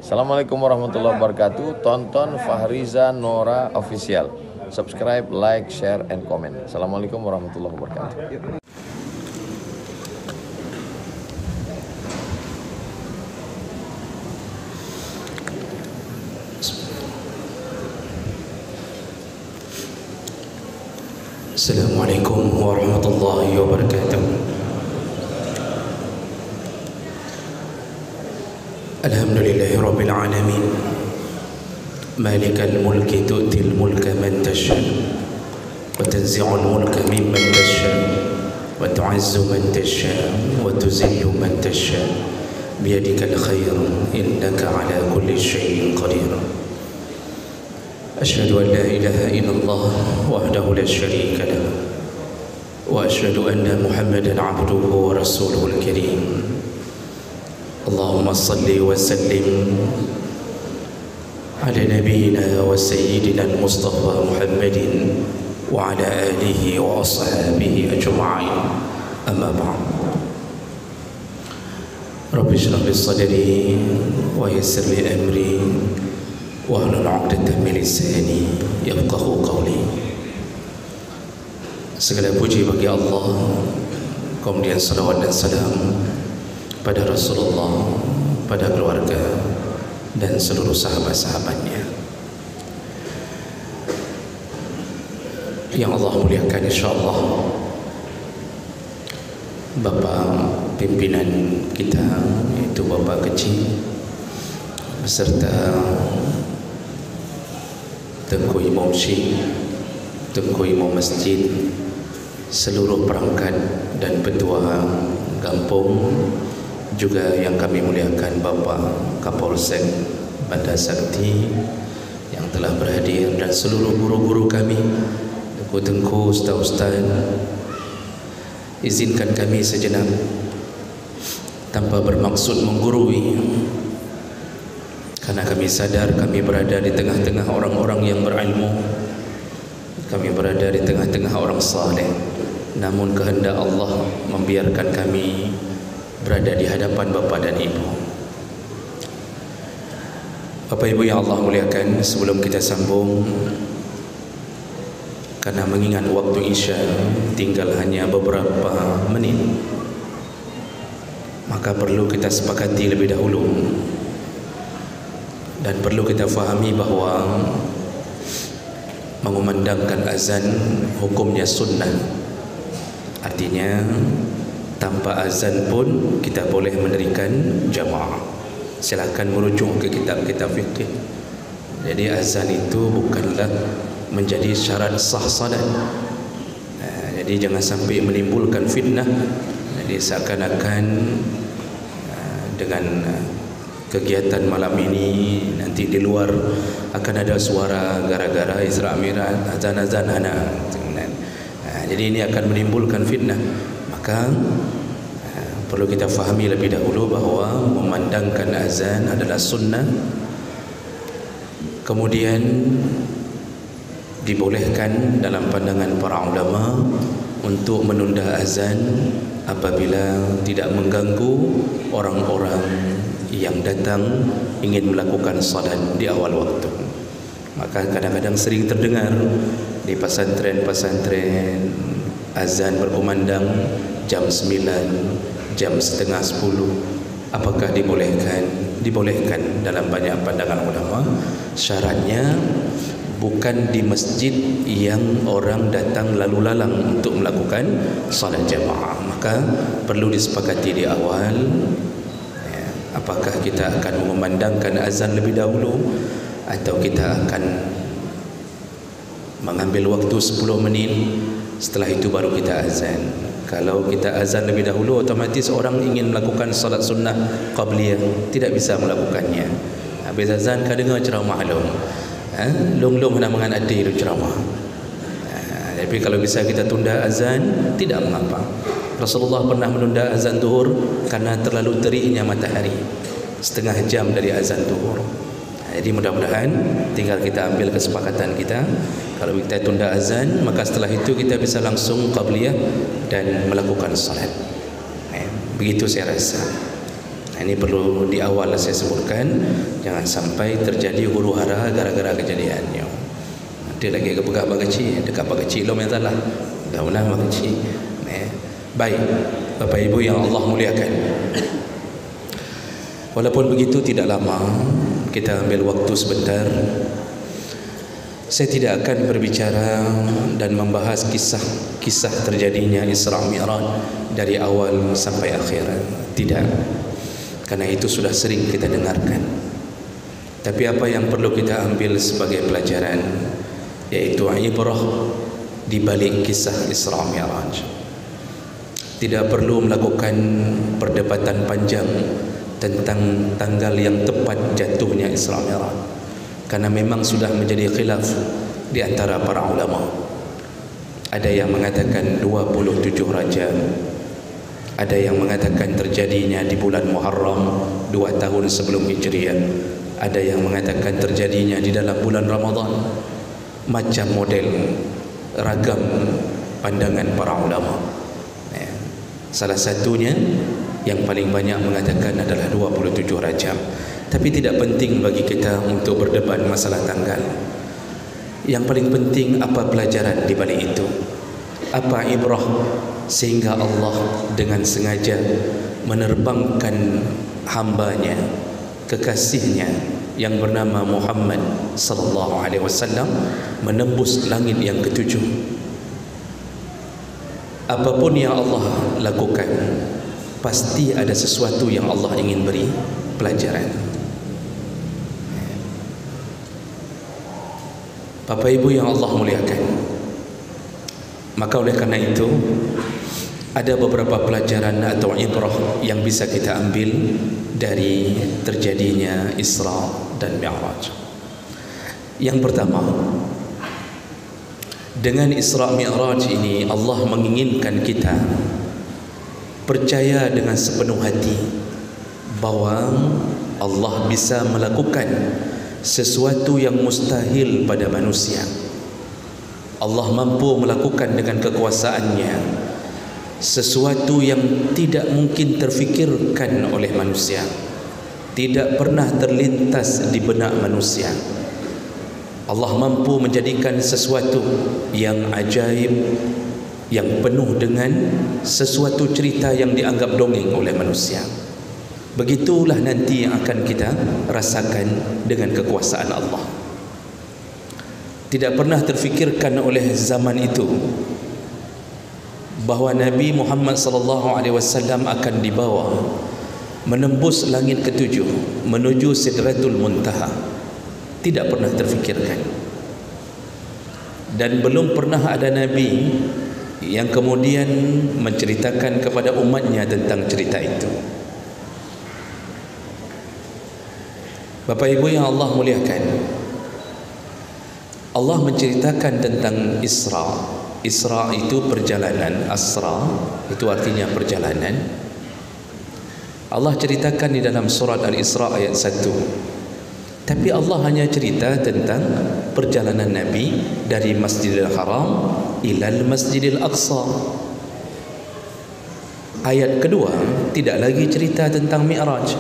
Assalamualaikum warahmatullahi wabarakatuh. Tonton Fahriza Nora Official. Subscribe, like, share, and comment. Assalamualaikum warahmatullahi wabarakatuh. Assalamualaikum warahmatullahi wabarakatuh. Alhamdulillahi rabbil alamin. Malikal mulki tu'til mulka man tasha wa tanzi'ul mulka mimman tasha wa tu'izzu man tasha wa tuzillu man tasha biyadikal khair innaka ala kulli syai'in qadir. Asyhadu an la ilaha illallah wahdahu la syarika lah wa asyhadu anna Muhammadan 'abduhu wa rasuluhul karim. Allahumma salli wa sallim ala nabiyyina wa sayyidina al-Mustafa Muhammadin wa ala alihi wa ashabihi ajma'in. Amma ba'd. Rabbi shrah li sadri wa yassir li amri wahlul 'uqdatam min lisani yafqahu qawli. Segala puji bagi Allah, kemudian salawat dan salam pada Rasulullah, pada keluarga dan seluruh sahabat-sahabatnya yang Allah muliakan insyaallah. Bapa pimpinan kita, yaitu Bapa Kecil beserta Tengku Imam Syekh, Tengku Imam Masjid, seluruh perangkat dan petua kampung, juga yang kami muliakan Bapak Kapolsek Bandar Sakti yang telah berhadir, dan seluruh guru-guru kami, tengku-tengku, ustaz-ustaz. Izinkan kami sejenak tanpa bermaksud menggurui, karena kami sadar kami berada di tengah-tengah orang-orang yang berilmu, kami berada di tengah-tengah orang saleh, namun kehendak Allah membiarkan kami berada di hadapan Bapa dan Ibu. Bapak Ibu yang Allah muliakan, sebelum kita sambung, karena mengingat waktu Isya tinggal hanya beberapa menit, maka perlu kita sepakati lebih dahulu, dan perlu kita fahami bahawa mengumandangkan azan hukumnya sunnah. Artinya tanpa azan pun kita boleh mendirikan jamaah. Silakan merujuk ke kitab-kitab fikih. Jadi azan itu bukanlah menjadi syarat sah salat. Jadi jangan sampai menimbulkan fitnah. Jadi seakan-akan dengan kegiatan malam ini nanti di luar akan ada suara gara-gara Isra Mi'raj, azan-azan anak. Jadi ini akan menimbulkan fitnah. Maka perlu kita fahami lebih dahulu bahawa memandangkan azan adalah sunnah. Kemudian dibolehkan dalam pandangan para ulama untuk menunda azan apabila tidak mengganggu orang-orang yang datang ingin melakukan salat di awal waktu. Maka kadang-kadang sering terdengar di pesantren-pesantren azan berkumandang jam 9, jam setengah 10. Apakah dibolehkan? Dibolehkan dalam banyak pandangan ulama. Syaratnya bukan di masjid yang orang datang lalu lalang untuk melakukan salat jamaah. Maka perlu disepakati di awal, apakah kita akan mengumandangkan azan lebih dahulu atau kita akan mengambil waktu 10 menit, setelah itu baru kita azan. Kalau kita azan lebih dahulu, otomatis orang ingin melakukan salat sunnah qabliyah tidak bisa melakukannya. Habis azan kadang dengar ceramah long-long nak mengan adil ceramah. Tapi kalau bisa kita tunda azan, tidak mengapa. Rasulullah pernah menunda azan zuhur karena terlalu teriknya matahari, setengah jam dari azan zuhur. Jadi mudah-mudahan tinggal kita ambil kesepakatan kita Kalau kita tunda azan, maka setelah itu kita bisa langsung qabliyah dan melakukan salat. Begitu saya rasa. Ini perlu di awal saya sebutkan, jangan sampai terjadi huru hara gara-gara kejadiannya. Dia lagi kepegang kecil, dekat kecil lo yang salah. Daulah kecil. Baik, Bapak Ibu yang Allah muliakan. Walaupun begitu tidak lama, kita ambil waktu sebentar. Saya tidak akan berbicara dan membahas kisah terjadinya Isra Mi'raj dari awal sampai akhir. Tidak. Karena itu sudah sering kita dengarkan. Tapi apa yang perlu kita ambil sebagai pelajaran, yaitu ibrah di balik kisah Isra Mi'raj. Tidak perlu melakukan perdebatan panjang tentang tanggal yang tepat jatuhnya Isra Mi'raj, karena memang sudah menjadi khilaf di antara para ulama. Ada yang mengatakan 27 Rajab, ada yang mengatakan terjadinya di bulan Muharram 2 tahun sebelum Hijriah, ada yang mengatakan terjadinya di dalam bulan Ramadan. Macam model, ragam pandangan para ulama. Salah satunya yang paling banyak mengatakan adalah 27 Rajab. Tapi tidak penting bagi kita untuk berdebat masalah tanggal. Yang paling penting apa pelajaran di balik itu, apa ibrah, sehingga Allah dengan sengaja menerbangkan hambanya, kekasihnya yang bernama Muhammad sallallahu alaihi wasallam menembus langit yang ketujuh. Apapun yang Allah lakukan, pasti ada sesuatu yang Allah ingin beri pelajaran. Bapak Ibu yang Allah muliakan, maka oleh karena itu ada beberapa pelajaran atau ibrah yang bisa kita ambil dari terjadinya Isra dan Mi'raj. Yang pertama, dengan Isra Mi'raj ini Allah menginginkan kita percaya dengan sepenuh hati bahwa Allah bisa melakukan sesuatu yang mustahil pada manusia. Allah mampu melakukan dengan kekuasaannya sesuatu yang tidak mungkin terfikirkan oleh manusia, tidak pernah terlintas di benak manusia. Allah mampu menjadikan sesuatu yang ajaib, yang penuh dengan sesuatu cerita yang dianggap dongeng oleh manusia. Begitulah nanti yang akan kita rasakan dengan kekuasaan Allah. Tidak pernah terfikirkan oleh zaman itu bahawa Nabi Muhammad sallallahu alaihi wasallam akan dibawa menembus langit ketujuh menuju Sidratul Muntaha. Tidak pernah terfikirkan. Dan belum pernah ada Nabi yang kemudian menceritakan kepada umatnya tentang cerita itu. Bapak Ibu yang Allah muliakan, Allah menceritakan tentang Isra. Isra itu perjalanan, Asra itu artinya perjalanan. Allah ceritakan di dalam surat Al-Isra ayat 1. Tapi Allah hanya cerita tentang perjalanan Nabi dari Masjidil Haram ilal Masjidil Aqsa. Ayat kedua tidak lagi cerita tentang Mi'raj.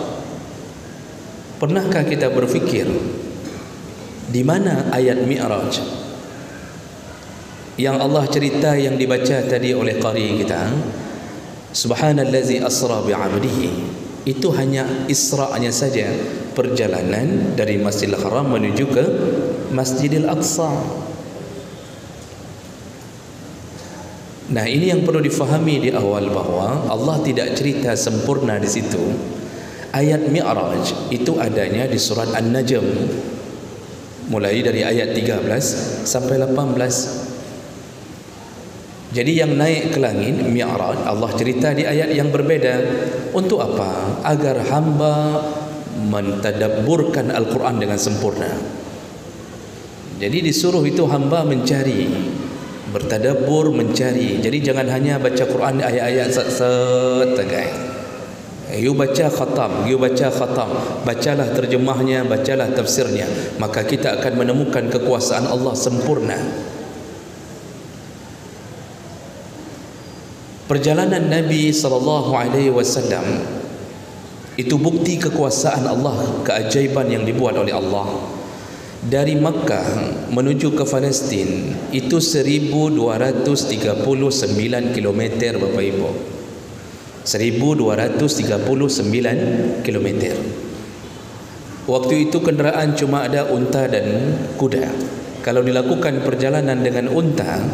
Pernahkah kita berfikir di mana ayat Mi'raj yang Allah cerita yang dibaca tadi oleh qari kita, Subhanallazi asra bi'abdihi, itu hanya Isra'nya saja, perjalanan dari Masjidil Haram menuju ke Masjidil Aqsa. Nah, ini yang perlu difahami di awal bahwa Allah tidak cerita sempurna di situ. Ayat Mi'raj itu adanya di surat An-Najm, mulai dari ayat 13 sampai 18. Jadi yang naik ke langit Mi'raj Allah cerita di ayat yang berbeda. Untuk apa? Agar hamba mentadabburkan Al-Quran dengan sempurna. Jadi disuruh itu hamba mencari, bertadabbur, mencari. Jadi jangan hanya baca Quran ayat-ayat set-set tegai. You baca khatam, bacalah terjemahnya, bacalah tafsirnya, maka kita akan menemukan kekuasaan Allah sempurna. Perjalanan Nabi SAW itu bukti kekuasaan Allah, keajaiban yang dibuat oleh Allah. Dari Makkah menuju ke Palestin itu 1239 km Bapak Ibu. 1239 km. Waktu itu kenderaan cuma ada unta dan kuda. Kalau dilakukan perjalanan dengan unta,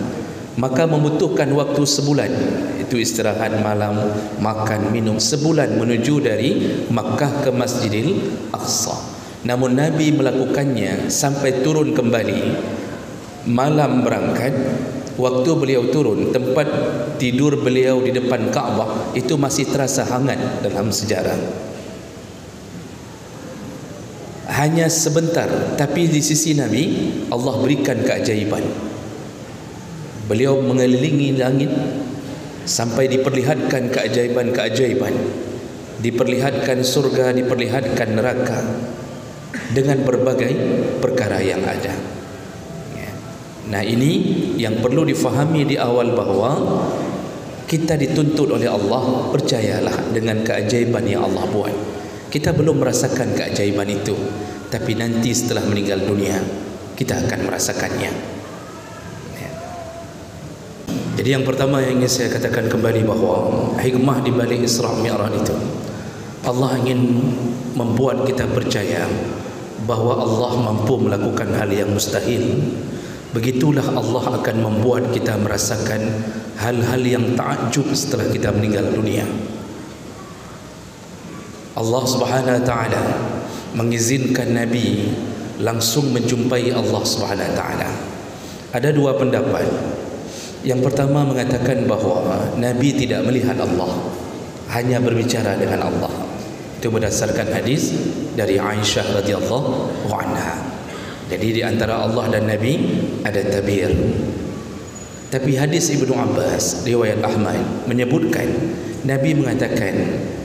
maka membutuhkan waktu sebulan. Itu istirahat malam, makan, minum, sebulan menuju dari Makkah ke Masjidil Aqsa. Namun Nabi melakukannya sampai turun kembali. Malam berangkat, waktu beliau turun, tempat tidur beliau di depan Ka'bah itu masih terasa hangat dalam sejarah. Hanya sebentar, tapi di sisi Nabi Allah berikan keajaiban. Beliau mengelilingi langit sampai diperlihatkan keajaiban-keajaiban, diperlihatkan surga, diperlihatkan neraka dengan berbagai perkara yang ada. Nah, ini yang perlu difahami di awal, bahwa kita dituntut oleh Allah, percayalah dengan keajaiban yang Allah buat. Kita belum merasakan keajaiban itu, tapi nanti setelah meninggal dunia kita akan merasakannya. Jadi yang pertama yang ingin saya katakan kembali, bahwa hikmah di balik Isra Mi'raj itu, Allah ingin membuat kita percaya bahwa Allah mampu melakukan hal yang mustahil. Begitulah Allah akan membuat kita merasakan hal-hal yang takjub setelah kita meninggal dunia. Allah Subhanahu wa taala mengizinkan Nabi langsung menjumpai Allah Subhanahu wa taala. Ada dua pendapat. Yang pertama mengatakan bahawa Nabi tidak melihat Allah, hanya berbicara dengan Allah. Itu berdasarkan hadis dari Aisyah radhiyallahu anha. Jadi di antara Allah dan Nabi ada tabir. Tapi hadis Ibnu Abbas riwayat Ahmad menyebutkan Nabi mengatakan,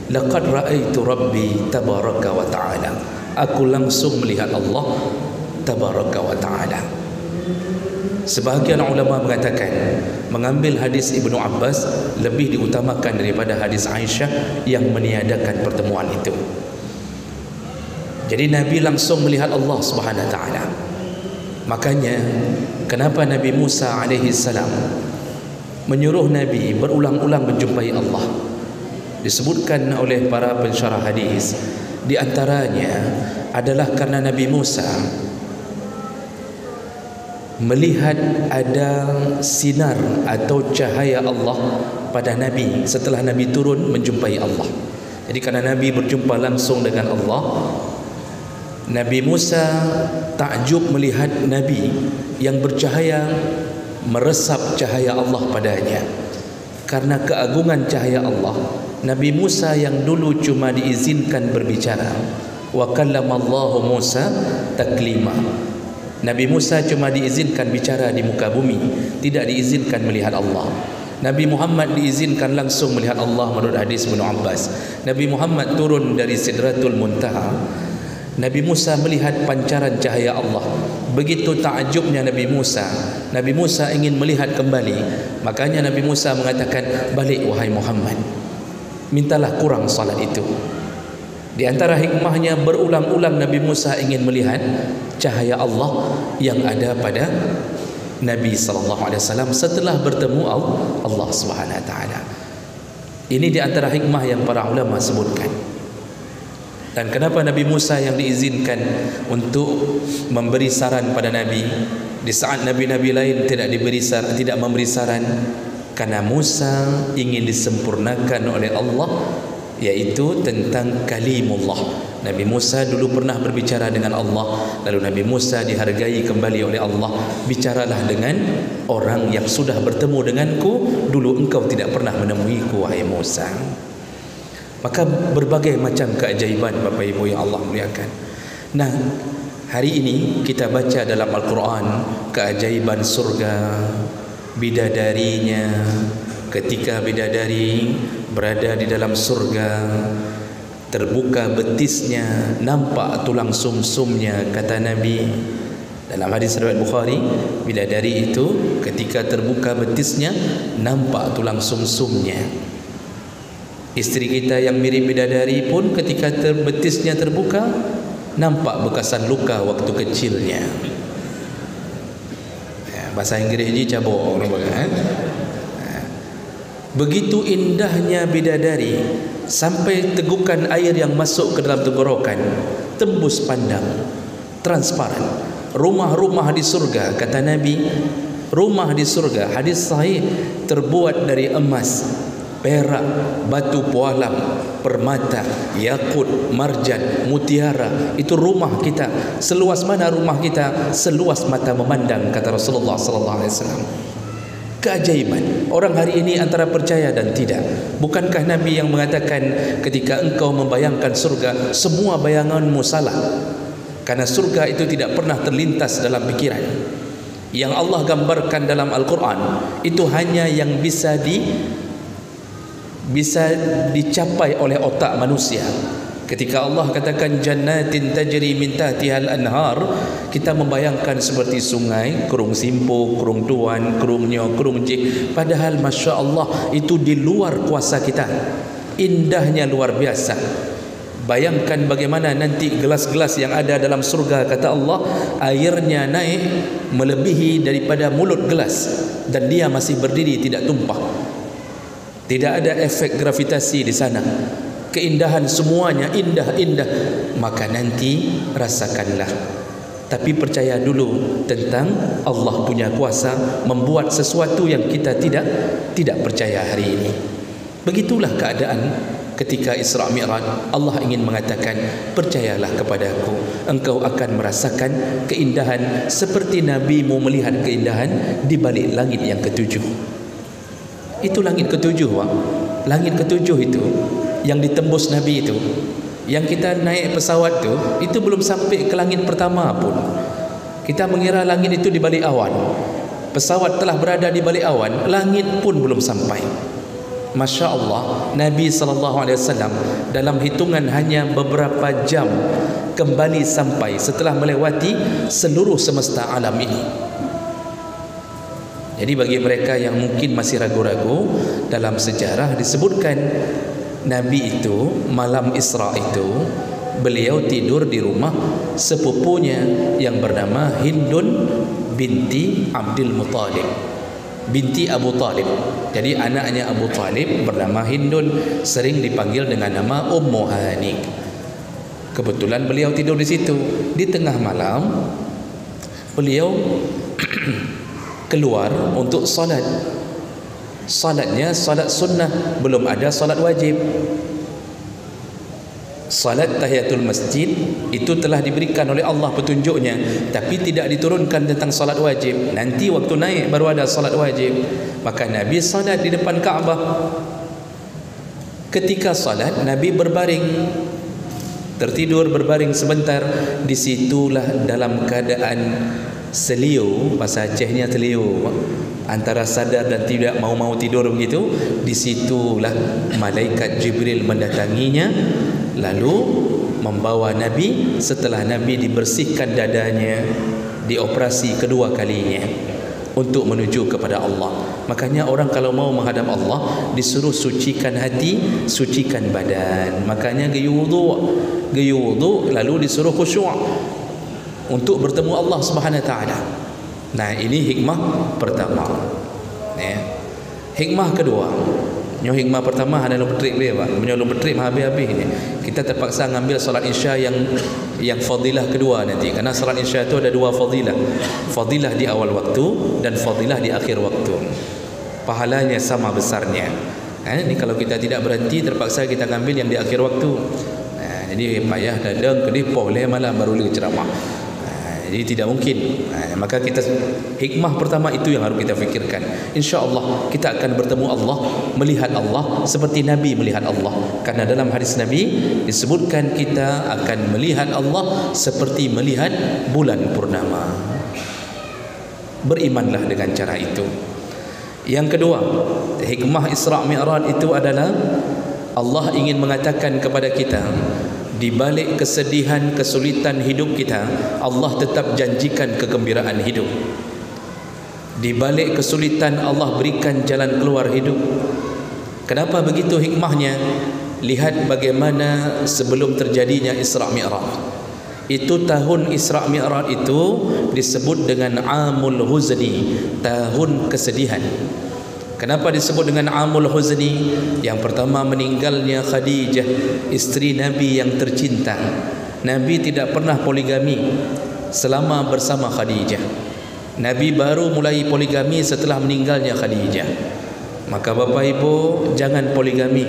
laqad ra'aitu rabbi tabaraka wa ta'ala. Aku langsung melihat Allah tabaraka wa ta'ala. Sebahagian ulama mengatakan mengambil hadis Ibnu Abbas lebih diutamakan daripada hadis Aisyah yang meniadakan pertemuan itu. Jadi Nabi langsung melihat Allah Subhanahu wa taala. Makanya kenapa Nabi Musa alaihi salam menyuruh Nabi berulang-ulang menjumpai Allah? Disebutkan oleh para pensyarah hadis, di antaranya adalah karena Nabi Musa melihat ada sinar atau cahaya Allah pada Nabi setelah Nabi turun menjumpai Allah. Jadi karena Nabi berjumpa langsung dengan Allah, Nabi Musa takjub melihat Nabi yang bercahaya, meresap cahaya Allah padanya. Karena keagungan cahaya Allah, Nabi Musa yang dulu cuma diizinkan berbicara, wa kallamallahu Musa taklima. Nabi Musa cuma diizinkan bicara di muka bumi, tidak diizinkan melihat Allah. Nabi Muhammad diizinkan langsung melihat Allah menurut hadis Ibnu Abbas. Nabi Muhammad turun dari Sidratul Muntaha. Nabi Musa melihat pancaran cahaya Allah. Begitu takjubnya Nabi Musa. Nabi Musa ingin melihat kembali. Makanya Nabi Musa mengatakan, balik wahai Muhammad, mintalah kurang salat itu. Di antara hikmahnya, berulang-ulang Nabi Musa ingin melihat cahaya Allah yang ada pada Nabi SAW setelah bertemu Allah Subhanahu wa taala. Ini di antara hikmah yang para ulama sebutkan. Dan kenapa Nabi Musa yang diizinkan untuk memberi saran pada Nabi, di saat nabi-nabi lain tidak memberi saran? Karena Musa ingin disempurnakan oleh Allah, yaitu tentang kalimullah. Nabi Musa dulu pernah berbicara dengan Allah, lalu Nabi Musa dihargai kembali oleh Allah. Bicaralah dengan orang yang sudah bertemu denganku, dulu engkau tidak pernah menemuiku wahai Musa. Maka berbagai macam keajaiban Bapak Ibu yang Allah muliakan. Nah, hari ini kita baca dalam Al-Quran keajaiban surga, bidadarinya, ketika bidadari berada di dalam surga, terbuka betisnya, nampak tulang sumsumnya, kata Nabi dalam hadis riwayat Bukhari, bidadari itu ketika terbuka betisnya nampak tulang sumsumnya. Isteri kita yang mirip bidadari pun ketika betisnya terbuka nampak bekasan luka waktu kecilnya. Bahasa Inggris ni cabuk. Begitu indahnya bidadari sampai tegukan air yang masuk ke dalam tenggorokan tembus pandang, transparan. Rumah-rumah di surga, kata Nabi, rumah di surga, hadis sahih, terbuat dari emas, perak, batu pualam, permata, yakut, marjan, mutiara. Itu rumah kita. Seluas mana rumah kita? Seluas mata memandang, kata Rasulullah sallallahu alaihi wasallam. Keajaiban. Orang hari ini antara percaya dan tidak. Bukankah Nabi yang mengatakan ketika engkau membayangkan surga, semua bayanganmu salah? Karena surga itu tidak pernah terlintas dalam pikiran. Yang Allah gambarkan dalam Al-Quran itu hanya yang bisa dicapai oleh otak manusia. Ketika Allah katakan jannatin tajri min tahtihal anhar, kita membayangkan seperti sungai, kurung simpu, kurung tuan, kurung nyo, kurung jik. Padahal Masya Allah itu di luar kuasa kita. Indahnya luar biasa. Bayangkan bagaimana nanti gelas-gelas yang ada dalam surga, kata Allah, airnya naik melebihi daripada mulut gelas dan dia masih berdiri, tidak tumpah. Tidak ada efek gravitasi di sana. Keindahan semuanya indah-indah. Maka nanti rasakanlah. Tapi percaya dulu tentang Allah punya kuasa membuat sesuatu yang kita tidak percaya hari ini. Begitulah keadaan ketika Isra Mi'raj. Allah ingin mengatakan, percayalah kepadaku, engkau akan merasakan keindahan seperti Nabimu melihat keindahan di balik langit yang ketujuh. Itu langit ketujuh, Pak. Langit ketujuh itu yang ditembus Nabi itu, yang kita naik pesawat itu belum sampai ke langit pertama pun. Kita mengira langit itu di balik awan. Pesawat telah berada di balik awan, langit pun belum sampai. Masya Allah, Nabi SAW dalam hitungan hanya beberapa jam kembali sampai setelah melewati seluruh semesta alam ini. Jadi bagi mereka yang mungkin masih ragu-ragu, dalam sejarah disebutkan Nabi itu malam Isra itu beliau tidur di rumah sepupunya yang bernama Hindun binti Abdul Muttalib, binti Abu Talib. Jadi anaknya Abu Talib bernama Hindun, sering dipanggil dengan nama Ummu Hani. Kebetulan beliau tidur di situ. Di tengah malam beliau keluar untuk salat. Salatnya salat sunnah, belum ada salat wajib. Salat tahiyatul masjid itu telah diberikan oleh Allah petunjuknya, tapi tidak diturunkan tentang salat wajib. Nanti waktu naik baru ada salat wajib. Maka Nabi salat di depan Kaabah. Ketika salat, Nabi berbaring, tertidur berbaring sebentar. Disitulah dalam keadaan seliu, bahasa Acehnya seliu, antara sadar dan tidak mau tidur begitu. Disitulah malaikat Jibril mendatanginya, lalu membawa Nabi setelah Nabi dibersihkan dadanya, dioperasi kedua kalinya untuk menuju kepada Allah. Makanya orang kalau mau menghadap Allah disuruh sucikan hati, sucikan badan. Makanya gaya wudu lalu disuruh khusyuk untuk bertemu Allah Subhanahu wa taala. Nah, ini hikmah pertama. Hikmah kedua. Hikmah pertama ada lompetrip dia, Pak. Punya lompetrip habis-habis ni. Kita terpaksa ngambil solat Isya yang fadilah kedua nanti. Karena solat Isya itu ada dua fadilah. Fadilah di awal waktu dan fadilah di akhir waktu. Pahalanya sama besarnya. Ini kalau kita tidak berhenti terpaksa kita ngambil yang di akhir waktu. Jadi payah dadang kedih boleh malam baru lagi ceramah. Jadi tidak mungkin. Maka kita hikmah pertama itu yang harus kita fikirkan. InsyaAllah kita akan bertemu Allah, melihat Allah seperti Nabi melihat Allah. Karena dalam hadis Nabi disebutkan kita akan melihat Allah seperti melihat bulan purnama. Berimanlah dengan cara itu. Yang kedua, hikmah Isra' Mi'raj itu adalah Allah ingin mengatakan kepada kita, di balik kesedihan, kesulitan hidup kita, Allah tetap janjikan kegembiraan hidup. Di balik kesulitan, Allah berikan jalan keluar hidup. Kenapa begitu hikmahnya? Lihat bagaimana sebelum terjadinya Isra' Mi'raj. Itu tahun Isra' Mi'raj itu disebut dengan Amul Huzni, tahun kesedihan. Kenapa disebut dengan Amul Huzni? Yang pertama, meninggalnya Khadijah, isteri Nabi yang tercinta. Nabi tidak pernah poligami selama bersama Khadijah. Nabi baru mulai poligami setelah meninggalnya Khadijah. Maka Bapak Ibu, jangan poligami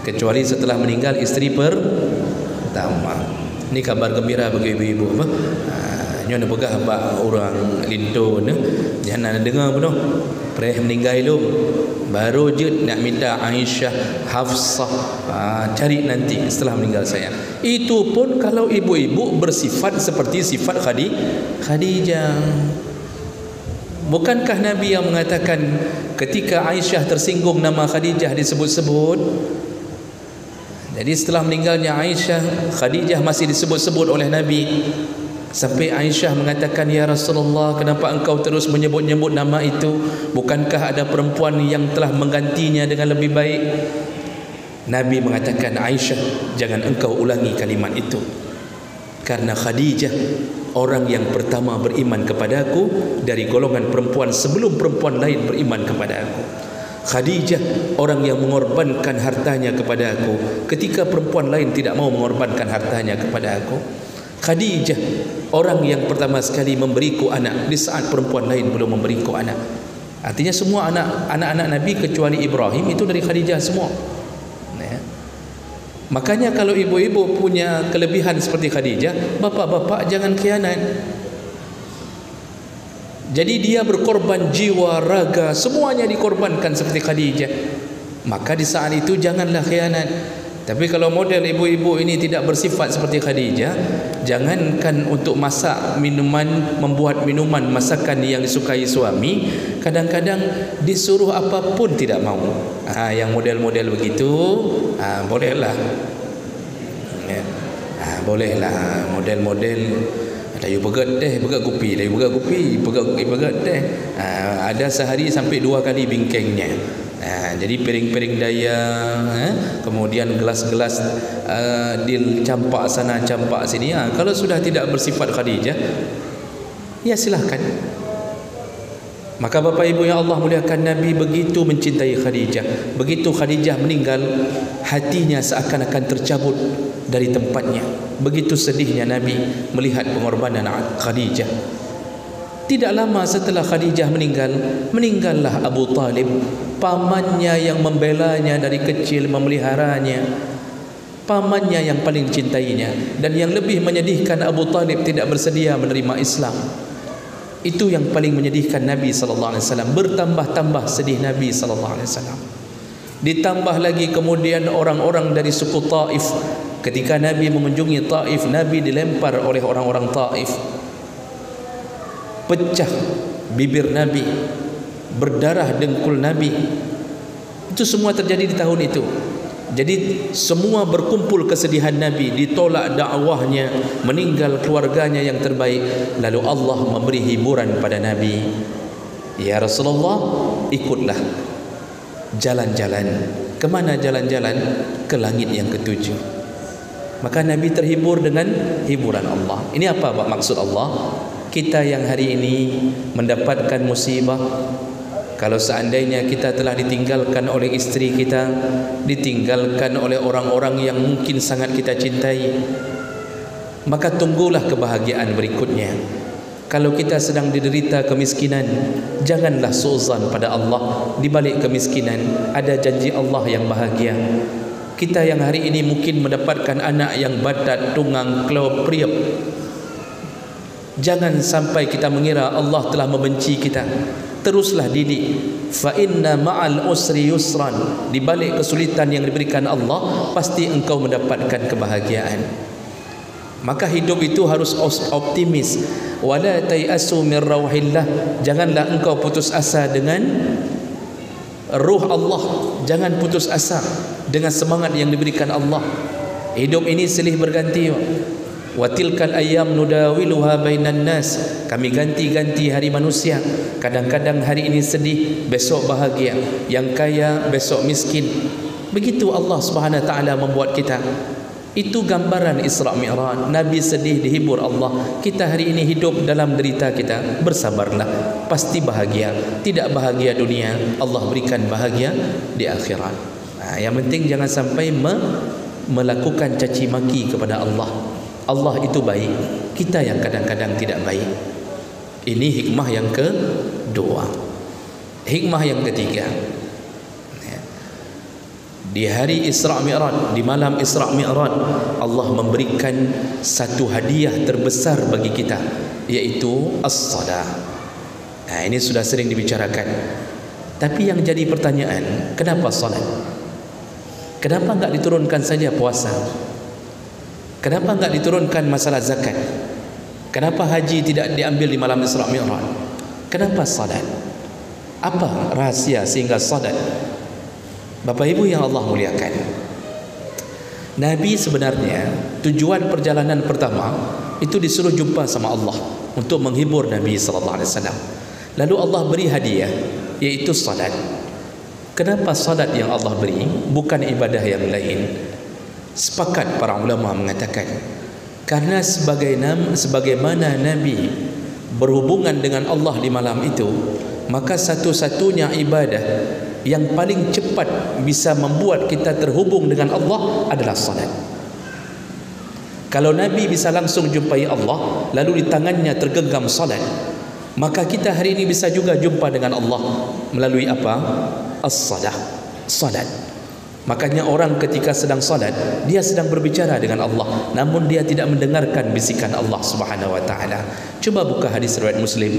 kecuali setelah meninggal isteri pertama. Ini kabar gembira bagi ibu-ibu. Nyonya pegah bak orang lintun, jangan dengar pun. Pereh meninggal lu, baru je nak minta Aisyah, Hafsah, cari nanti setelah meninggal saya. Itu pun kalau ibu-ibu bersifat seperti sifat Khadijah. Bukankah Nabi yang mengatakan ketika Aisyah tersinggung nama Khadijah disebut-sebut? Jadi setelah meninggalnya Aisyah, Khadijah masih disebut-sebut oleh Nabi. Sampai Aisyah mengatakan, "Ya Rasulullah, kenapa engkau terus menyebut-nyebut nama itu? Bukankah ada perempuan yang telah menggantinya dengan lebih baik?" Nabi mengatakan, "Aisyah, jangan engkau ulangi kalimat itu. Karena Khadijah orang yang pertama beriman kepadaku dari golongan perempuan sebelum perempuan lain beriman kepada aku. Khadijah orang yang mengorbankan hartanya kepada aku ketika perempuan lain tidak mau mengorbankan hartanya kepada aku. Khadijah orang yang pertama sekali memberiku anak di saat perempuan lain belum memberiku anak." Artinya semua anak-anak Nabi kecuali Ibrahim itu dari Khadijah semua. Makanya kalau ibu-ibu punya kelebihan seperti Khadijah, bapak-bapak jangan khianat. Jadi dia berkorban jiwa, raga, semuanya dikorbankan seperti Khadijah. Maka di saat itu janganlah khianat. Tapi kalau model ibu-ibu ini tidak bersifat seperti Khadijah, jangankan untuk masak minuman, membuat minuman masakan yang disukai suami, kadang-kadang disuruh apapun tidak mau. Yang model-model begitu, bolehlah. Bolehlah model-model. Dayu pegat deh, pegat kopi, dayu pegat kopi, pegat deh. Ada sehari sampai 2 kali bingkengnya. Jadi piring-piring daya, kemudian gelas-gelas dicampak sana campak sini. Kalau sudah tidak bersifat Khadijah, ya silahkan. Maka Bapak Ibu yang Allah muliakan, Nabi begitu mencintai Khadijah. Begitu Khadijah meninggal, hatinya seakan-akan tercabut dari tempatnya. Begitu sedihnya Nabi melihat pengorbanan Khadijah. Tidak lama setelah Khadijah meninggal, meninggallah Abu Talib, pamannya yang membelanya dari kecil, memeliharanya, pamannya yang paling cintainya. Dan yang lebih menyedihkan, Abu Talib tidak bersedia menerima Islam. Itu yang paling menyedihkan Nabi SAW. Bertambah-tambah sedih Nabi SAW. Ditambah lagi kemudian orang-orang dari suku Taif. Ketika Nabi mengunjungi Taif, Nabi dilempar oleh orang-orang Taif. Pecah bibir Nabi, berdarah dengkul Nabi. Itu semua terjadi di tahun itu. Jadi semua berkumpul kesedihan Nabi, ditolak dakwahnya, meninggal keluarganya yang terbaik. Lalu Allah memberi hiburan pada Nabi. Ya Rasulullah, ikutlah jalan-jalan. Kemana jalan-jalan? Ke langit yang ke-7. Maka Nabi terhibur dengan hiburan Allah. Ini apa maksud Allah? Kita yang hari ini mendapatkan musibah, kalau seandainya kita telah ditinggalkan oleh istri kita, ditinggalkan oleh orang-orang yang mungkin sangat kita cintai, maka tunggulah kebahagiaan berikutnya. Kalau kita sedang diderita kemiskinan, janganlah suuzan pada Allah. Di balik kemiskinan ada janji Allah yang bahagia. Kita yang hari ini mungkin mendapatkan anak yang badat, tunggang, kelau, priap, jangan sampai kita mengira Allah telah membenci kita. Teruslah didik. Fa inna ma'al usri yusran. Di balik kesulitan yang diberikan Allah, pasti engkau mendapatkan kebahagiaan. Maka hidup itu harus optimis, Wala tayasu min rauhillah, janganlah engkau putus asa dengan ruh Allah. Jangan putus asa dengan semangat yang diberikan Allah. Hidup ini silih berganti. Wa tilkal ayyam nudawiluha bainan nas, kami ganti-ganti hari manusia. Kadang-kadang hari ini sedih, besok bahagia. Yang kaya, besok miskin. Begitu Allah Subhanahu wa taala membuat kita. Itu gambaran Isra Mi'raj. Nabi sedih, dihibur Allah. Kita hari ini hidup dalam derita kita, bersabarlah, pasti bahagia. Tidak bahagia dunia, Allah berikan bahagia di akhirat. Yang penting jangan sampai melakukan caci maki kepada Allah. Allah itu baik, kita yang kadang-kadang tidak baik. Ini hikmah yang kedua. Hikmah yang ketiga, di hari Isra Mi'raj, di malam Isra Mi'raj, Allah memberikan satu hadiah terbesar bagi kita, yaitu as-salah. Ini sudah sering dibicarakan. Tapi yang jadi pertanyaan, kenapa salat? Kenapa enggak diturunkan saja puasa? Kenapa enggak diturunkan masalah zakat? Kenapa haji tidak diambil di malam Isra Mi'raj? Kenapa salat? Apa rahsia sehingga salat? Bapak Ibu yang Allah muliakan, Nabi sebenarnya tujuan perjalanan pertama itu disuruh jumpa sama Allah untuk menghibur Nabi sallallahu alaihi wasallam. Lalu Allah beri hadiah, yaitu salat. Kenapa salat yang Allah beri, bukan ibadah yang lain? Sepakat para ulama mengatakan, karena sebagaimana Nabi berhubungan dengan Allah di malam itu, maka satu-satunya ibadah yang paling cepat bisa membuat kita terhubung dengan Allah adalah salat. Kalau Nabi bisa langsung jumpai Allah, lalu di tangannya tergenggam salat, maka kita hari ini bisa juga jumpa dengan Allah melalui apa? As-salah, salat. Makanya orang ketika sedang salat, dia sedang berbicara dengan Allah, namun dia tidak mendengarkan bisikan Allah Subhanahu wa taala. Coba buka hadis riwayat Muslim.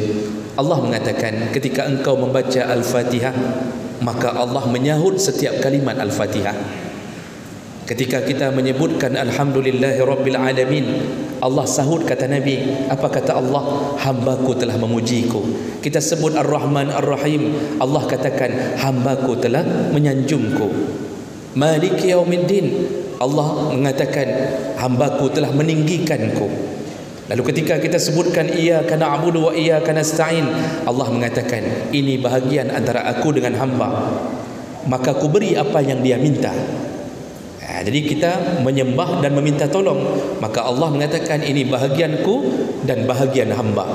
Allah mengatakan, ketika engkau membaca Al-Fatihah, maka Allah menyahut setiap kalimat Al-Fatihah. Ketika kita menyebutkan Alhamdulillahirabbil alamin, Allah sahut, kata Nabi. Apa kata Allah? Hambaku telah memujiku. Kita sebut Ar-Rahman Ar-Rahim, Allah katakan hambaku telah menyanjungku. Malik Yaumiddin, Allah mengatakan hambaku telah meninggikanku. Lalu ketika kita sebutkan iyyaka na'budu wa iyyaka nasta'in, Allah mengatakan ini bahagian antara aku dengan hamba, maka ku beri apa yang dia minta. Jadi kita menyembah dan meminta tolong, maka Allah mengatakan ini bahagianku dan bahagian hamba.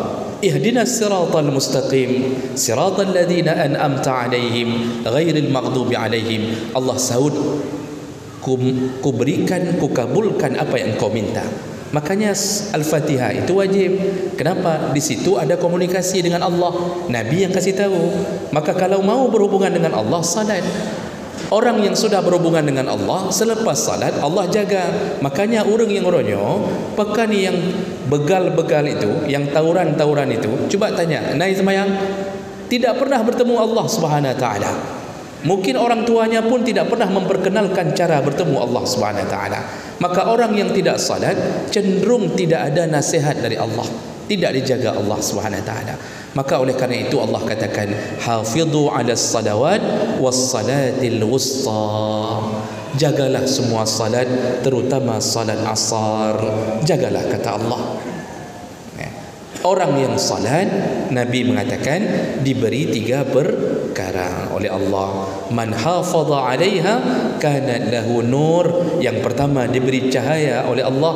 Ihdinas siratal mustaqim, siratal ladzina an'amta 'alaihim ghairil maghdubi 'alaihim. Allah sahut, ku berikan, ku kabulkan apa yang kau minta. Makanya Al-Fatihah itu wajib. Kenapa? Di situ ada komunikasi dengan Allah. Nabi yang kasih tahu. Maka kalau mau berhubungan dengan Allah, salat. Orang yang sudah berhubungan dengan Allah, selepas salat Allah jaga. Makanya orang yang ronyo, pekan yang begal-begal itu, yang tauran-tauran itu, coba tanya, naik semayang, tidak pernah bertemu Allah Subhanahu wa taala. Mungkin orang tuanya pun tidak pernah memperkenalkan cara bertemu Allah Subhanahu wa taala. Maka orang yang tidak salat cenderung tidak ada nasihat dari Allah, tidak dijaga Allah Subhanahu wa taala. Maka oleh karena itu Allah katakan, hafidhu 'alas salawat was salatil wusta. Jagalah semua salat, terutama salat asar. Jagalah, kata Allah. Orang yang salat, Nabi mengatakan diberi 3 perkara oleh Allah. Man hafadha 'alaiha kana lahu nur. Yang pertama, diberi cahaya oleh Allah.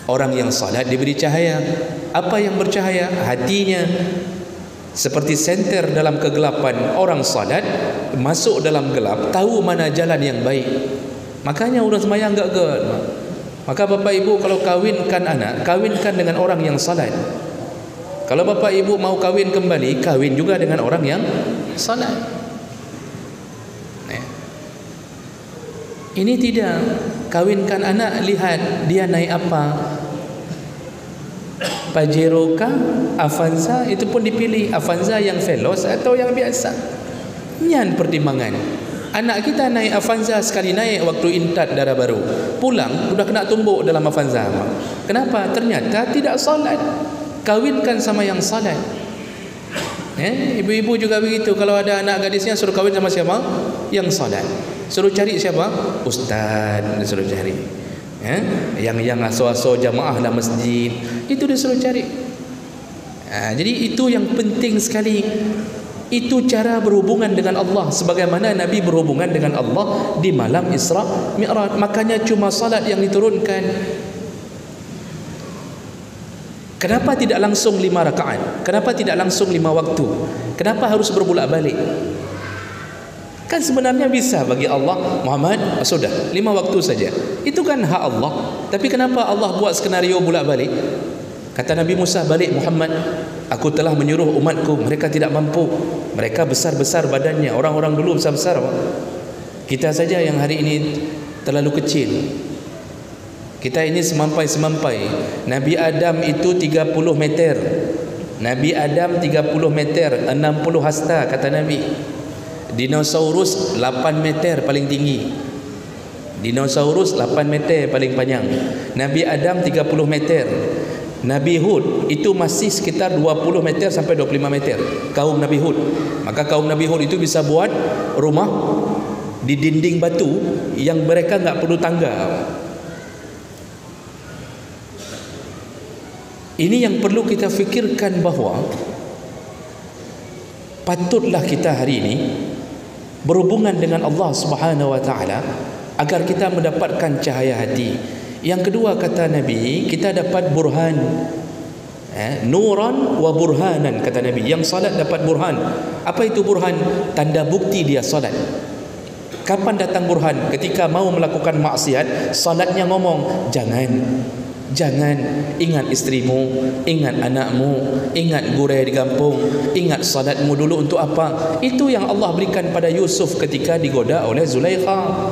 Orang yang salat diberi cahaya. Apa yang bercahaya? Hatinya. Seperti senter dalam kegelapan. Orang salat masuk dalam gelap, tahu mana jalan yang baik. Makanya orang sembahyang enggak get. Maka bapak ibu kalau kawinkan anak, kawinkan dengan orang yang salat. Kalau bapak ibu mau kawin kembali, kawin juga dengan orang yang salat. Ini tidak. Kawinkan anak, lihat dia naik apa, Pajero kah, Avanza, itu pun dipilih. Avanza yang veloz atau yang biasa. Nyan pertimbangan. Anak kita naik Avanza, sekali naik waktu intat darah baru, pulang sudah kena tumbuk dalam Avanza. Kenapa? Ternyata tidak salat. Kawinkan sama yang salat. Ibu-ibu juga begitu. Kalau ada anak gadisnya suruh kawin sama siapa? Yang salat. Suruh cari siapa? Ustaz, suruh cari. Yang aso-aso jamaah dalam masjid, itu dia suruh cari. Jadi itu yang penting sekali. Itu cara berhubungan dengan Allah, sebagaimana Nabi berhubungan dengan Allah di malam Isra Mi'raj. Makanya cuma salat yang diturunkan. Kenapa tidak langsung 5 rakaat? Kenapa tidak langsung 5 waktu? Kenapa harus berbulak balik? Kan sebenarnya bisa bagi Allah, Muhammad, sudah 5 waktu saja. Itu kan hak Allah. Tapi kenapa Allah buat skenario bulak balik? Kata Nabi Musa, balik Muhammad, aku telah menyuruh umatku, mereka tidak mampu. Mereka besar-besar badannya. Orang-orang dulu besar-besar. Kita saja yang hari ini terlalu kecil. Kita ini semampai-semampai. Nabi Adam itu 30 meter. Nabi Adam 30 meter, 60 hasta kata Nabi. Dinosaurus 8 meter paling tinggi. Dinosaurus 8 meter paling panjang. Nabi Adam 30 meter. Nabi Hud itu masih sekitar 20 meter sampai 25 meter. Kaum Nabi Hud. Maka kaum Nabi Hud itu bisa buat rumah di dinding batu yang mereka enggak perlu tangga. Ini yang perlu kita fikirkan, bahawa patutlah kita hari ini berhubungan dengan Allah Subhanahu wa taala agar kita mendapatkan cahaya hati. Yang kedua kata Nabi, kita dapat burhan. Nuran wa burhanan kata Nabi. Yang salat dapat burhan. Apa itu burhan? Tanda bukti dia salat. Kapan datang burhan? Ketika mau melakukan maksiat, salatnya ngomong, Jangan, ingat istrimu, ingat anakmu, ingat gurai di kampung, ingat salatmu dulu untuk apa? Itu yang Allah berikan pada Yusuf ketika digoda oleh Zulaikha.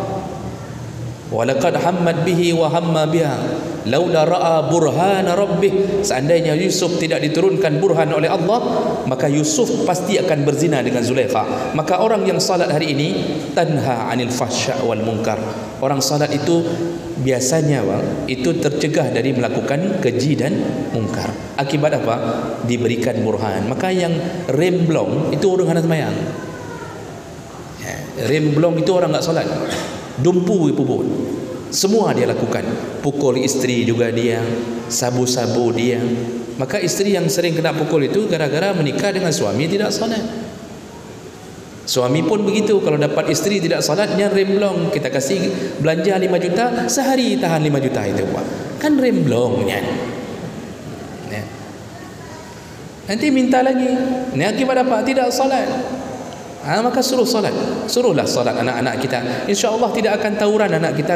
Walaqad hammat bihi wa hamma biha laula ra'a burhana rabbih. Seandainya Yusuf tidak diturunkan burhan oleh Allah, maka Yusuf pasti akan berzina dengan Zulaikha. Maka orang yang salat hari ini tanha 'anil fahsya' wal munkar. Orang salat itu biasanya itu tercegah dari melakukan keji dan mungkar. Akibat apa? Diberikan burhan. Maka yang remblong itu orang hendak sembahyang. Remblong itu orang enggak salat. Dumpu puput. Semua dia lakukan. Pukul isteri juga dia, sabu-sabu dia. Maka isteri yang sering kena pukul itu gara-gara menikah dengan suami tidak salat. Suami pun begitu, kalau dapat isteri tidak salatnya remblong. Kita kasih belanja 5 juta, sehari tahan 5 juta itu, Pak. Kan remblongnya. Nanti minta lagi. Ini akibat apa? Tidak salat. Maka suruh salat. Suruhlah salat anak-anak kita. InsyaAllah tidak akan tawuran anak kita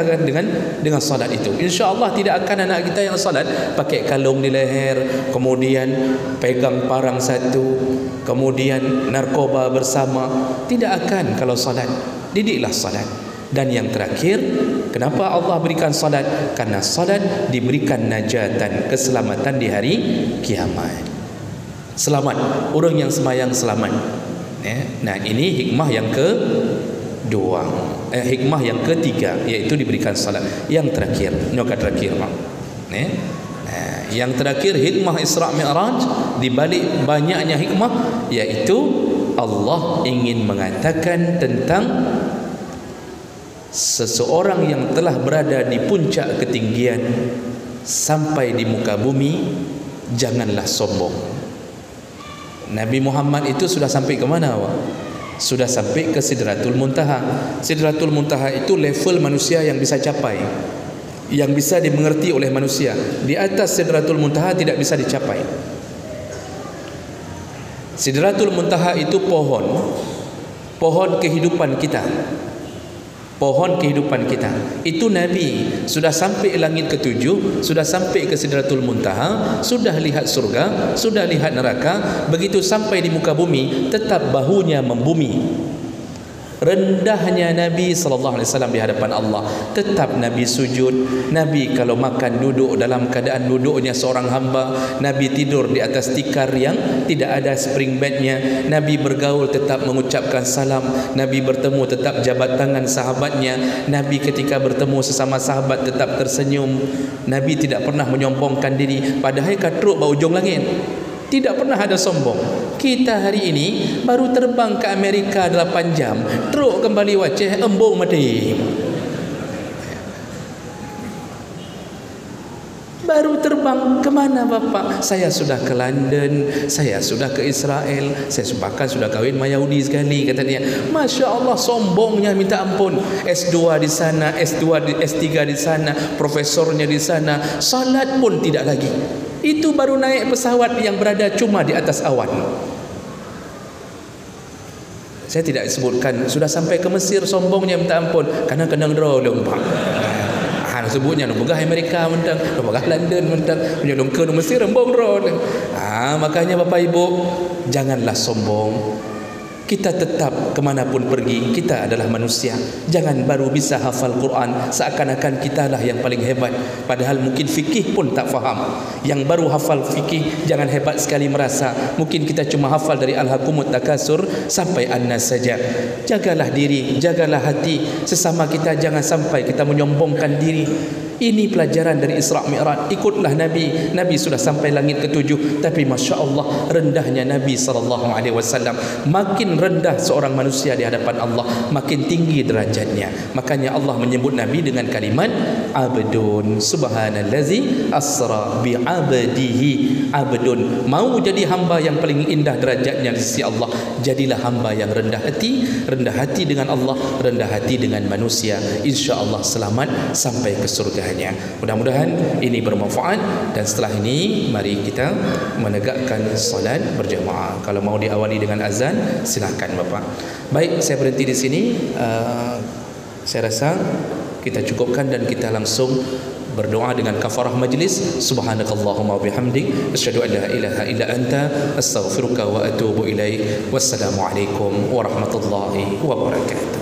dengan salat itu. InsyaAllah tidak akan anak kita yang salat pakai kalung di leher, kemudian pegang parang satu, kemudian narkoba bersama. Tidak akan kalau salat. Didiklah salat. Dan yang terakhir, kenapa Allah berikan salat? Karena salat diberikan najatan, keselamatan di hari kiamat. Selamat. Orang yang sembahyang selamat. Nah, ini hikmah yang kedua. Hikmah yang ketiga, iaitu diberikan salat. Yang terakhir, nyokat terakhir, Pak. Yang terakhir, hikmah Isra Mi'raj, di balik banyaknya hikmah, iaitu Allah ingin mengatakan tentang seseorang yang telah berada di puncak ketinggian sampai di muka bumi, janganlah sombong. Nabi Muhammad itu sudah sampai ke mana, Pak? Sudah sampai ke Sidratul Muntaha. Sidratul Muntaha itu level manusia yang bisa capai, yang bisa dimengerti oleh manusia. Di atas Sidratul Muntaha tidak bisa dicapai. Sidratul Muntaha itu pohon kehidupan kita. Pohon kehidupan kita. Itu Nabi sudah sampai langit ketujuh, sudah sampai ke Sidratul Muntaha, sudah lihat surga, sudah lihat neraka. Begitu sampai di muka bumi, tetap bahunya membumi. Rendahnya Nabi sallallahu alaihi wasallam di hadapan Allah. Tetap Nabi sujud. Nabi kalau makan duduk dalam keadaan duduknya seorang hamba. Nabi tidur di atas tikar yang tidak ada spring bednya. Nabi bergaul tetap mengucapkan salam. Nabi bertemu tetap jabat tangan sahabatnya. Nabi ketika bertemu sesama sahabat tetap tersenyum. Nabi tidak pernah menyombongkan diri. Padahal katruk bau ujung langit. Tidak pernah ada sombong. Kita hari ini baru terbang ke Amerika 8 jam, teruk kembali wajah embung mati. Baru terbang ke mana Bapak? Saya sudah ke London, saya sudah ke Israel, saya bahkan sudah kahwin sama Yahudi sekali, kata dia. Masya Allah, sombongnya minta ampun. S2 di sana, S3 di sana, profesornya di sana, salat pun tidak lagi. Itu baru naik pesawat yang berada cuma di atas awan. Saya tidak sebutkan. Sudah sampai ke Mesir, sombongnya minta ampun. Karena kenang draw lompak. Sebutnya nombogah Amerika mentang, nombogah London mentang, punya dongke di Mesir rembong draw. Makanya Bapak Ibu, janganlah sombong. Kita tetap kemanapun pergi, kita adalah manusia. Jangan baru bisa hafal Quran seakan-akan kitalah yang paling hebat, padahal mungkin fikih pun tak faham. Yang baru hafal fikih jangan hebat sekali merasa mungkin kita cuma hafal dari Al-Hakumut Takasur sampai An-Nas saja. Jagalah diri, jagalah hati sesama kita, jangan sampai kita menyombongkan diri. Ini pelajaran dari Isra Mi'raj. Ikutlah Nabi. Nabi sudah sampai langit ke-7, tapi Masya Allah rendahnya Nabi SAW. Makin rendah seorang manusia di hadapan Allah, makin tinggi derajatnya. Makanya Allah menyebut Nabi dengan kalimat abdun. Subhanallazi asra bi'abdihi. Abdun. Mau jadi hamba yang paling indah derajatnya di sisi Allah, jadilah hamba yang rendah hati. Rendah hati dengan Allah, rendah hati dengan manusia. Insya Allah selamat sampai ke surga. Mudah-mudahan ini bermanfaat, dan setelah ini mari kita menegakkan salat berjamaah. Kalau mau diawali dengan azan, silakan Bapak. Baik, saya berhenti di sini. Saya rasa kita cukupkan dan kita langsung berdoa dengan kafarah majlis. Subhanakallahumma wabihamdik, asyhadu an la ilaha illa anta, astaghfiruka wa atubu ilaik. Wassalamualaikum warahmatullahi wabarakatuh.